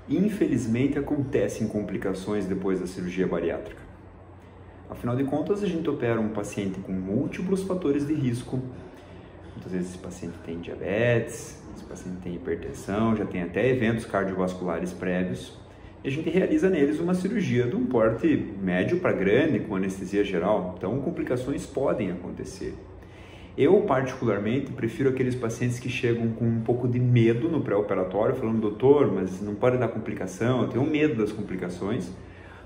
infelizmente acontecem complicações depois da cirurgia bariátrica. Afinal de contas, a gente opera um paciente com múltiplos fatores de risco. Muitas vezes esse paciente tem diabetes, esse paciente tem hipertensão, já tem até eventos cardiovasculares prévios. E a gente realiza neles uma cirurgia de um porte médio para grande, com anestesia geral. Então, complicações podem acontecer. Eu, particularmente, prefiro aqueles pacientes que chegam com um pouco de medo no pré-operatório, falando, doutor, mas não pode dar complicação, eu tenho medo das complicações,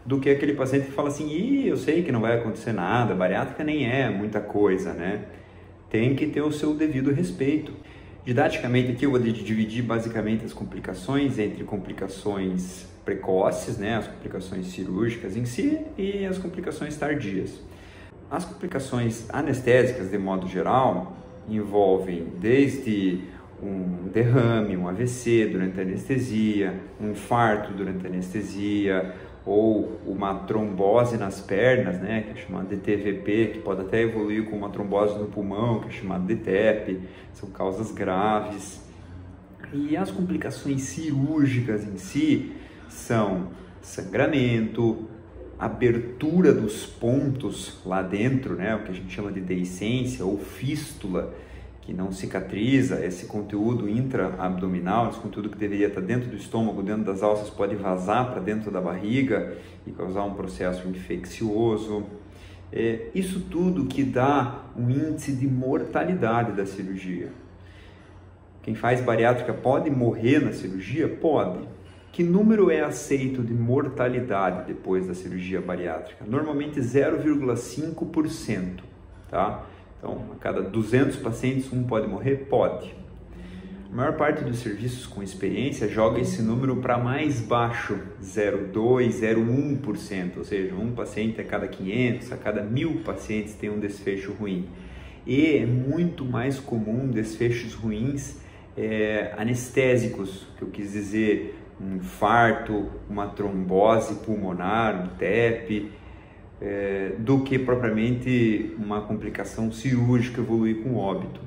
do que aquele paciente que fala assim, eu sei que não vai acontecer nada, bariátrica nem é muita coisa, né? Tem que ter o seu devido respeito. Didaticamente aqui eu vou dividir basicamente as complicações entre complicações precoces, né, as complicações cirúrgicas em si, e as complicações tardias. As complicações anestésicas, de modo geral, envolvem desde um derrame, um AVC durante a anestesia, um infarto durante a anestesia, ou uma trombose nas pernas, né, que é chamada de TVP, que pode até evoluir com uma trombose no pulmão, que é chamada de TEP, são causas graves. E as complicações cirúrgicas em si são sangramento, abertura dos pontos lá dentro, né, o que a gente chama de deiscência ou fístula, que não cicatriza, esse conteúdo intra-abdominal, esse conteúdo que deveria estar dentro do estômago, dentro das alças, pode vazar para dentro da barriga e causar um processo infeccioso. Isso tudo que dá um índice de mortalidade da cirurgia. Quem faz bariátrica pode morrer na cirurgia? Pode. Que número é aceito de mortalidade depois da cirurgia bariátrica? Normalmente 0,5%, tá? Então, a cada 200 pacientes, um pode morrer? Pode. A maior parte dos serviços com experiência joga esse número para mais baixo, 0,2%, 0,1%, ou seja, um paciente a cada 500, a cada 1.000 pacientes tem um desfecho ruim. E é muito mais comum desfechos ruins anestésicos, que eu quis dizer, um infarto, uma trombose pulmonar, um TEP, do que propriamente uma complicação cirúrgica evoluir com óbito.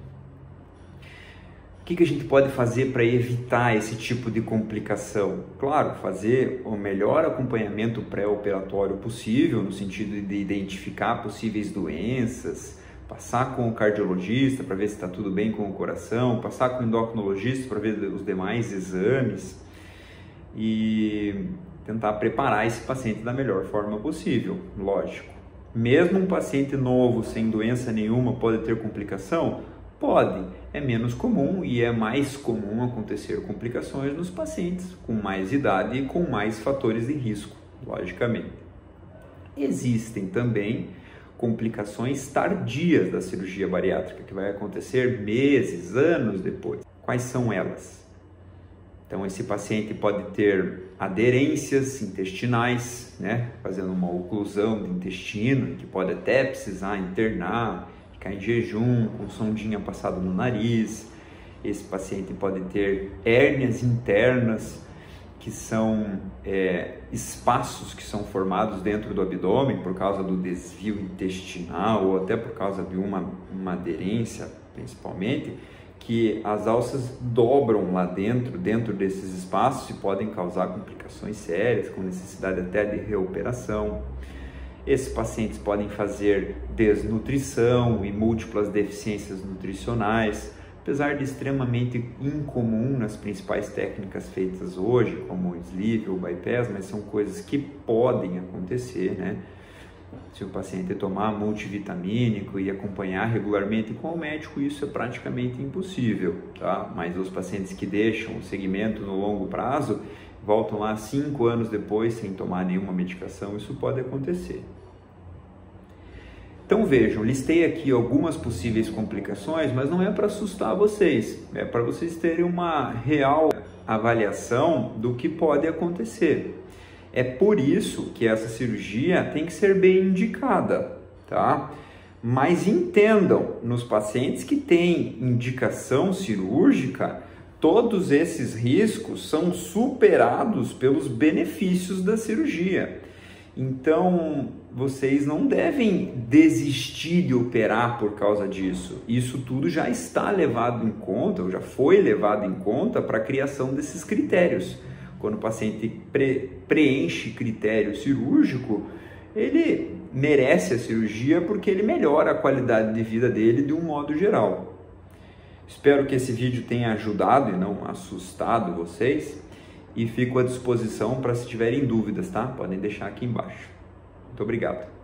O que a gente pode fazer para evitar esse tipo de complicação? Claro, fazer o melhor acompanhamento pré-operatório possível, no sentido de identificar possíveis doenças, passar com o cardiologista para ver se está tudo bem com o coração, passar com o endocrinologista para ver os demais exames e tentar preparar esse paciente da melhor forma possível, lógico. Mesmo um paciente novo, sem doença nenhuma, pode ter complicação? Pode. É menos comum e é mais comum acontecer complicações nos pacientes com mais idade e com mais fatores de risco, logicamente. Existem também complicações tardias da cirurgia bariátrica, que vai acontecer meses, anos depois. Quais são elas? Então, esse paciente pode ter aderências intestinais, né, fazendo uma oclusão do intestino, que pode até precisar internar, ficar em jejum, com sondinha passada no nariz. Esse paciente pode ter hérnias internas, que são espaços que são formados dentro do abdômen por causa do desvio intestinal ou até por causa de uma aderência, principalmente, que as alças dobram lá dentro desses espaços e podem causar complicações sérias, com necessidade até de reoperação. Esses pacientes podem fazer desnutrição e múltiplas deficiências nutricionais, apesar de extremamente incomum nas principais técnicas feitas hoje, como o sleeve ou o bypass, mas são coisas que podem acontecer, né? Se o paciente tomar multivitamínico e acompanhar regularmente com o médico, isso é praticamente impossível, tá? Mas os pacientes que deixam o segmento no longo prazo, voltam lá 5 anos depois sem tomar nenhuma medicação, isso pode acontecer. Então vejam, listei aqui algumas possíveis complicações, mas não é para assustar vocês, é para vocês terem uma real avaliação do que pode acontecer. É por isso que essa cirurgia tem que ser bem indicada, tá? Mas entendam, nos pacientes que têm indicação cirúrgica, todos esses riscos são superados pelos benefícios da cirurgia. Então, vocês não devem desistir de operar por causa disso. Isso tudo já está levado em conta, ou já foi levado em conta para a criação desses critérios. quando o paciente preenche critério cirúrgico, ele merece a cirurgia porque ele melhora a qualidade de vida dele de um modo geral. Espero que esse vídeo tenha ajudado e não assustado vocês, e fico à disposição para se tiverem dúvidas, tá? Podem deixar aqui embaixo. Muito obrigado.